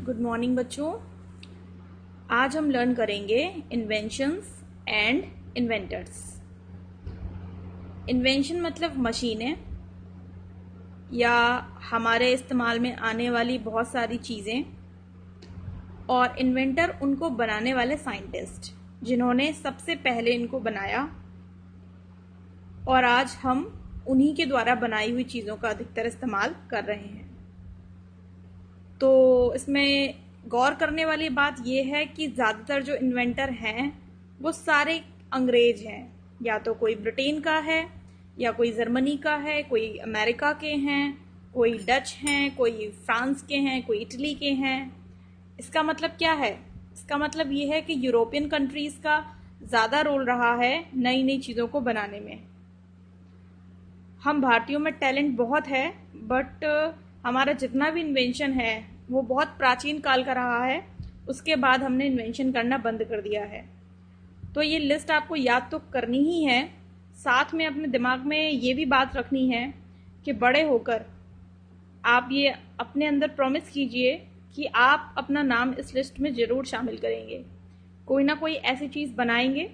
Good morning बच्चों। आज हम लर्न करेंगे इन्वेंशंस एंड इन्वेंटर्स। इन्वेंशन मतलब मशीनें या हमारे इस्तेमाल में आने वाली बहुत सारी चीज़ें, और इन्वेंटर उनको बनाने वाले साइंटिस्ट जिन्होंने सबसे पहले इनको बनाया, और आज हम उन्हीं के द्वारा बनाई हुई चीज़ों का अधिकतर इस्तेमाल कर रहे हैं। तो इसमें गौर करने वाली बात यह है कि ज़्यादातर जो इन्वेंटर हैं वो सारे अंग्रेज हैं, या तो कोई ब्रिटेन का है, या कोई जर्मनी का है, कोई अमेरिका के हैं, कोई डच हैं, कोई फ्रांस के हैं, कोई इटली के हैं। इसका मतलब क्या है? इसका मतलब ये है कि यूरोपियन कंट्रीज़ का ज़्यादा रोल रहा है नई नई चीज़ों को बनाने में। हम भारतीयों में टैलेंट बहुत है, बट हमारा जितना भी इन्वेंशन है वो बहुत प्राचीन काल का रहा है। उसके बाद हमने इन्वेंशन करना बंद कर दिया है। तो ये लिस्ट आपको याद तो करनी ही है, साथ में अपने दिमाग में ये भी बात रखनी है कि बड़े होकर आप ये अपने अंदर प्रॉमिस कीजिए कि आप अपना नाम इस लिस्ट में ज़रूर शामिल करेंगे। कोई ना कोई ऐसी चीज़ बनाएंगे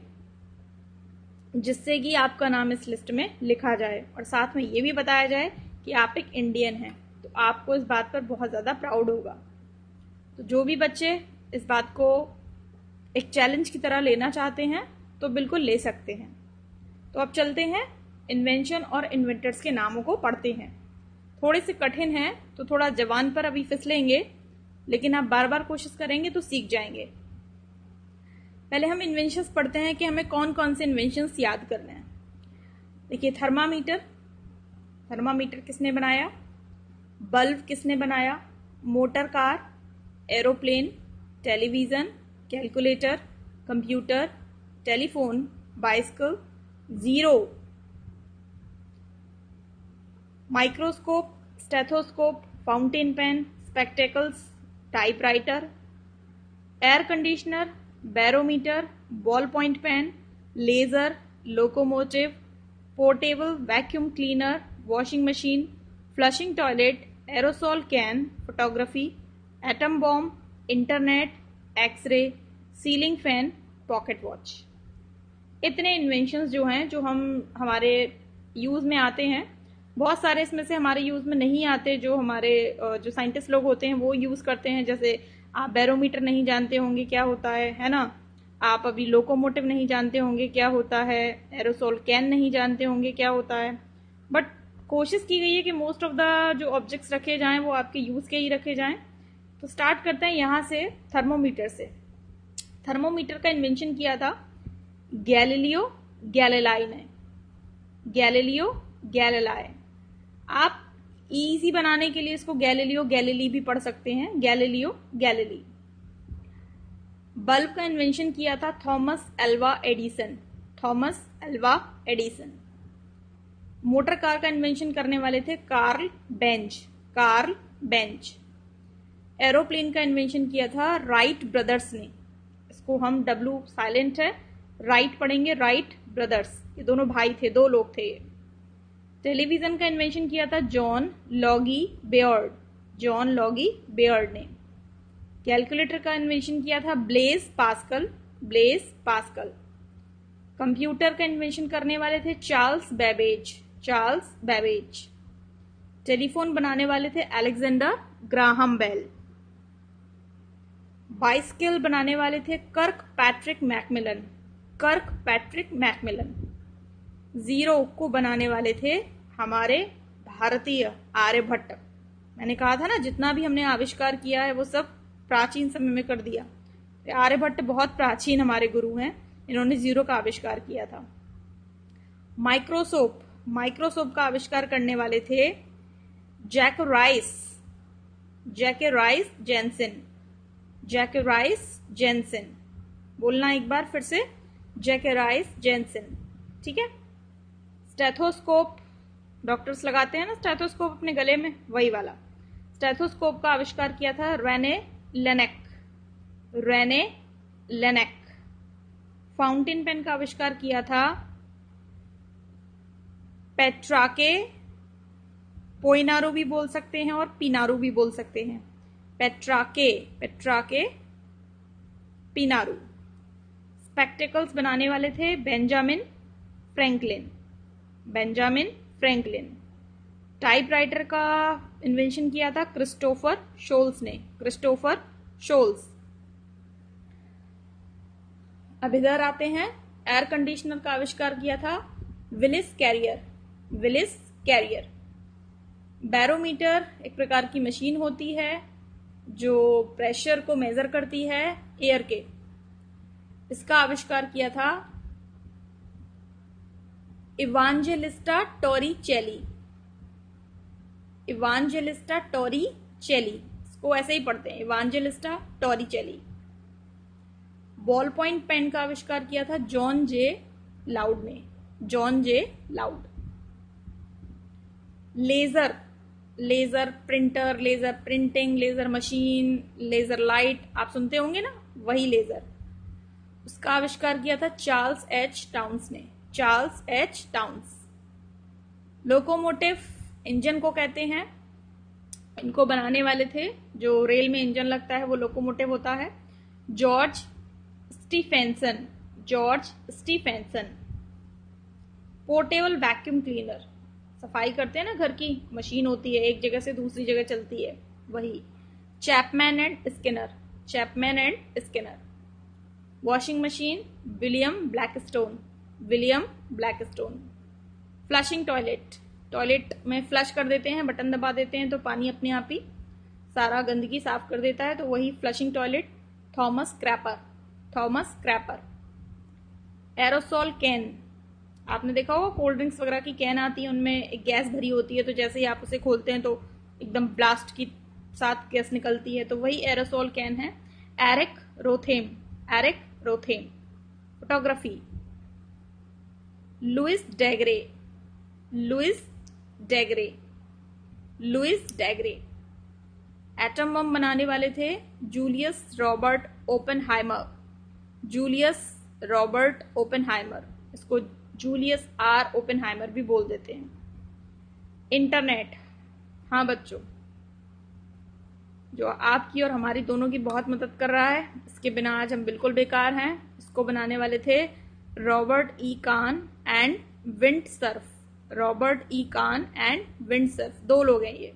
जिससे कि आपका नाम इस लिस्ट में लिखा जाए, और साथ में ये भी बताया जाए कि आप एक इंडियन हैं। तो आपको इस बात पर बहुत ज़्यादा प्राउड होगा। तो जो भी बच्चे इस बात को एक चैलेंज की तरह लेना चाहते हैं तो बिल्कुल ले सकते हैं। तो अब चलते हैं इन्वेंशन और इन्वेंटर्स के नामों को पढ़ते हैं। थोड़े से कठिन हैं तो थोड़ा जबान पर अभी फिसलेंगे, लेकिन आप बार बार कोशिश करेंगे तो सीख जाएंगे। पहले हम इन्वेंशंस पढ़ते हैं कि हमें कौन कौन से इन्वेंशंस याद करने हैं। देखिए, थर्मामीटर। थर्मामीटर किसने बनाया? बल्ब किसने बनाया? Motor car, aeroplane, television, calculator, computer, telephone, bicycle, zero, microscope, stethoscope, fountain pen, spectacles, typewriter, air conditioner, barometer, ball point pen, laser, locomotive, portable vacuum cleaner, washing machine, flushing toilet, aerosol can, photography, atom bomb, internet, X ray, ceiling fan, pocket watch. इतने inventions जो हैं जो हमारे use में आते हैं। बहुत सारे इसमें से हमारे यूज़ में नहीं आते, जो हमारे जो साइंटिस्ट लोग होते हैं वो यूज़ करते हैं। जैसे आप बैरोमीटर नहीं जानते होंगे क्या होता है ना? आप अभी लोकोमोटिव नहीं जानते होंगे क्या होता है, एरोसोल कैन नहीं जानते होंगे क्या होता है। बट कोशिश की गई है कि मोस्ट ऑफ द जो ऑब्जेक्ट्स रखे जाएं वो आपके यूज़ के ही रखे जाएं। तो स्टार्ट करते हैं यहाँ से, थर्मोमीटर से। थर्मोमीटर का इन्वेंशन किया था गैलीलियो गैलीलाई ने। गैलीलियो गैलीलाई। आप इजी बनाने के लिए इसको गैलीलियो गैलीली भी पढ़ सकते हैं, गैलीलियो गैलीली। बल्ब का इन्वेंशन किया था Thomas Alva Edison. Thomas Alva Edison. Motor car का इन्वेंशन करने वाले थे Karl Benz. Karl Benz. Aeroplane का इन्वेंशन किया था राइट ब्रदर्स ने। इसको हम W साइलेंट है, राइट पढ़ेंगे, राइट ब्रदर्स। ये दोनों भाई थे, दो लोग थे ये। टेलीविजन का इन्वेंशन किया था John Logie Baird. John Logie Baird ने। कैलकुलेटर का इन्वेंशन किया था Blaise Pascal. Blaise Pascal. Computer का इन्वेंशन करने वाले थे Charles Babbage. Charles Babbage. Telephone बनाने वाले थे अलेक्जेंडर ग्राहम बेल। बाइसिकल बनाने वाले थे कर्क पैट्रिक मैकमिलन। कर्क पैट्रिक मैकमिलन। ज़ीरो को बनाने वाले थे हमारे भारतीय आर्यभट्ट। मैंने कहा था ना, जितना भी हमने आविष्कार किया है वो सब प्राचीन समय में कर दिया। आर्यभट्ट बहुत प्राचीन हमारे गुरु हैं, इन्होंने ज़ीरो का आविष्कार किया था। माइक्रोस्कोप। माइक्रोस्कोप का आविष्कार करने वाले थे जैकराइस। जैकराइस जेनसेन। जैकराइस जेनसेन। बोलना एक बार फिर से, जैकराइस जेनसेन। ठीक है। स्टेथोस्कोप, डॉक्टर्स लगाते हैं ना स्टेथोस्कोप अपने गले में, वही वाला। स्टेथोस्कोप का आविष्कार किया था Rene Laennec. Rene Laennec. Fountain pen का आविष्कार किया था पेट्राके। पोइनारो भी बोल सकते हैं और पिनारो भी बोल सकते हैं। पेट्राके पिनारू। स्पेक्टिकल्स बनाने वाले थे बेंजामिन फ्रैंकलिन। टाइपराइटर का इन्वेंशन किया था क्रिस्टोफर शोल्स। अब इधर आते हैं, एयर कंडीशनर का आविष्कार किया था विलिस कैरियर। बैरोमीटर एक प्रकार की मशीन होती है जो प्रेशर को मेजर करती है एयर के। इसका आविष्कार किया था इवांजेलिस्टा टोरिचेली। इसको ऐसे ही पढ़ते हैं, Evangelista Torricelli. Ball point pen का आविष्कार किया था जॉन जे लाउड ने। Laser printer, laser printing, laser machine, laser light, आप सुनते होंगे ना, वही लेजर। उसका आविष्कार किया था Charles H towns. Locomotive engine को कहते हैं, इनको बनाने वाले थे, जो रेल में इंजन लगता है वो लोकोमोटिव होता है, George Stephenson. Portable vacuum cleaner, सफाई करते हैं ना घर की, मशीन होती है, एक जगह से दूसरी जगह चलती है, वही। Chapman and Skinner. Washing machine William Blackstone. Flushing toilet में फ्लश कर देते हैं, बटन दबा देते हैं तो पानी अपने आप ही सारा गंदगी साफ कर देता है, तो वही flushing toilet, Thomas Crapper. Aerosol can, आपने देखा होगा कोल्ड ड्रिंक्स वगैरह की कैन आती है, उनमें एक गैस भरी होती है, तो जैसे ही आप उसे खोलते हैं तो एकदम ब्लास्ट की साथ गैस निकलती है, तो वही एरोसोल कैन है। Erik Rotheim. Photography Louis Daguerre. Atom bomb बनाने वाले थे जूलियस रॉबर्ट ओपेनहाइमर। इसको जूलियस आर ओपेनहाइमर भी बोल देते हैं। इंटरनेट, हाँ बच्चों, जो आपकी और हमारी दोनों की बहुत मदद कर रहा है, इसके बिना आज हम बिल्कुल बेकार हैं। इसको बनाने वाले थे Robert E Kahn and Vint Cerf, दो लोग हैं ये।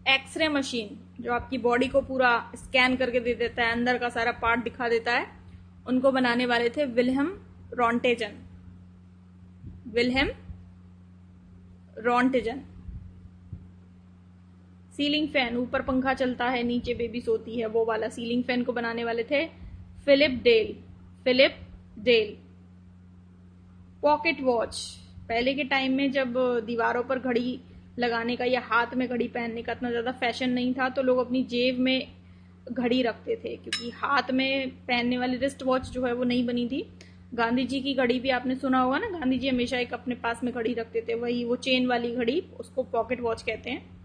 एक्सरे मशीन, जो आपकी बॉडी को पूरा स्कैन करके दे देता है, अंदर का सारा पार्ट दिखा देता है, उनको बनाने वाले थे विल्हेम रॉन्टेजन। सीलिंग फैन, ऊपर पंखा चलता है, नीचे बेबी सोती है, वो वाला सीलिंग फैन को बनाने वाले थे फिलिप डेल। पॉकेट वॉच, पहले के टाइम में जब दीवारों पर घड़ी लगाने का या हाथ में घड़ी पहनने का इतना ज्यादा फैशन नहीं था, तो लोग अपनी जेब में घड़ी रखते थे, क्योंकि हाथ में पहनने वाली रिस्ट वॉच जो है वो नहीं बनी थी। गांधी जी की घड़ी भी आपने सुना होगा ना, गांधी जी हमेशा एक अपने पास में घड़ी रखते थे, वही वो चेन वाली घड़ी, उसको पॉकेट वॉच कहते हैं।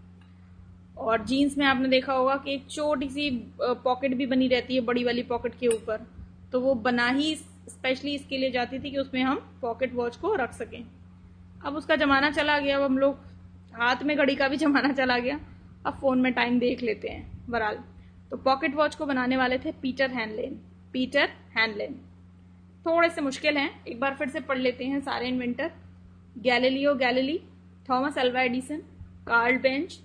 और जीन्स में आपने देखा होगा कि एक छोटी सी पॉकेट भी बनी रहती है बड़ी वाली पॉकेट के ऊपर, तो वो बना ही स्पेशली इसके लिए जाती थी कि उसमें हम पॉकेट वॉच को रख सकें। अब उसका जमाना चला गया, अब हम लोग हाथ में घड़ी का भी जमाना चला गया, अब फोन में टाइम देख लेते हैं। बहरहाल, तो पॉकेट वॉच को बनाने वाले थे पीटर हैनलेन। थोड़े से मुश्किल हैं, एक बार फिर से पढ़ लेते हैं सारे inventor. Galileo Galilei, Thomas Alva Edison, Karl Benz,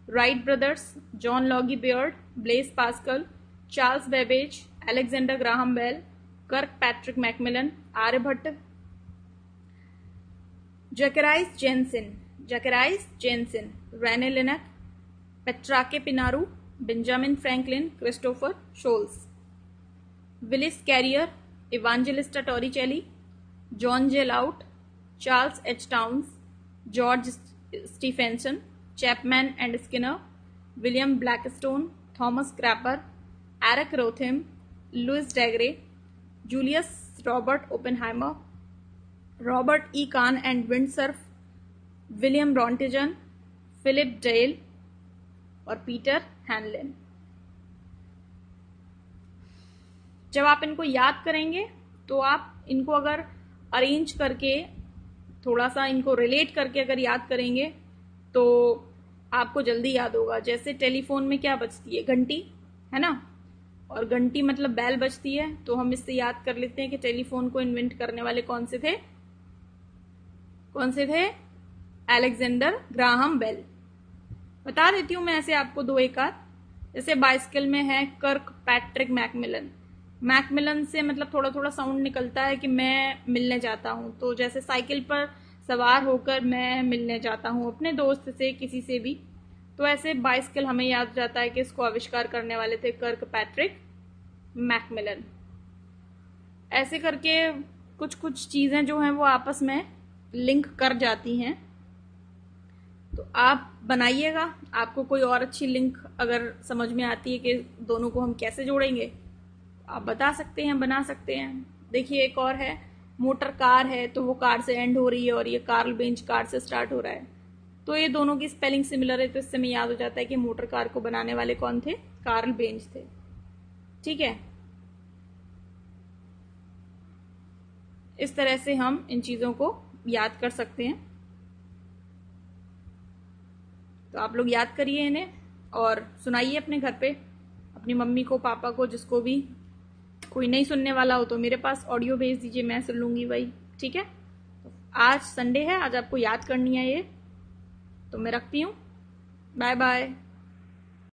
Wright brothers, John Logie Baird, Blaise Pascal, Charles Babbage, Alexander Graham Bell, Kirkpatrick Macmillan, Aryabhata, Zacharias Janssen, René Laennec, Petrache Poenaru, Benjamin Franklin, Christopher Sholes, Willis Carrier, Evangelista Torricelli, John J Loud, Charles H Townes, George Stephenson, Chapman and Skinner, William Blackstone, Thomas Crapper, Erik Rotheim, Louis Daguerre, Julius Robert Oppenheimer, Robert E Kahn and windsurf, William Roentgen, Philip del और Peter हैनलेन। जब आप इनको याद करेंगे तो आप इनको अगर अरेंज करके, थोड़ा सा इनको रिलेट करके अगर याद करेंगे, तो आपको जल्दी याद होगा। जैसे टेलीफोन में क्या बजती है, घंटी, है ना, और घंटी मतलब बैल बजती है, तो हम इससे याद कर लेते हैं कि टेलीफोन को इन्वेंट करने वाले कौन से थे, अलेक्जेंडर ग्राहम बेल। बता देती हूँ मैं ऐसे आपको दो एक आध। जैसे बाइसिकल में है कर्क पैट्रिक मैकमिलन। मैकमिलन से मतलब थोड़ा थोड़ा साउंड निकलता है कि मैं मिलने जाता हूँ, तो जैसे साइकिल पर सवार होकर मैं मिलने जाता हूँ अपने दोस्त से, किसी से भी, तो ऐसे बाइसिकल हमें याद जाता है कि इसको आविष्कार करने वाले थे कर्क पैट्रिक मैकमिलन। ऐसे करके कुछ कुछ चीजें जो हैं वो आपस में लिंक कर जाती हैं। तो आप बनाइएगा, आपको कोई और अच्छी लिंक अगर समझ में आती है कि दोनों को हम कैसे जोड़ेंगे, आप बता सकते हैं, बना सकते हैं। देखिए एक और है, मोटर कार है तो वो कार से एंड हो रही है और ये कार्ल बेंच कार से स्टार्ट हो रहा है, तो ये दोनों की स्पेलिंग सिमिलर है, तो इससे हमें याद हो जाता है कि मोटर कार को बनाने वाले कौन थे, कार्ल बेंच थे। ठीक है, इस तरह से हम इन चीजों को याद कर सकते हैं। तो आप लोग याद करिए इन्हें और सुनाइए अपने घर पे, अपनी मम्मी को, पापा को, जिसको भी। कोई नहीं सुनने वाला हो तो मेरे पास ऑडियो भेज दीजिए, मैं सुन लूंगी भाई। ठीक है, तो आज संडे है, आज आपको याद करनी है ये, तो मैं रखती हूँ। Bye bye.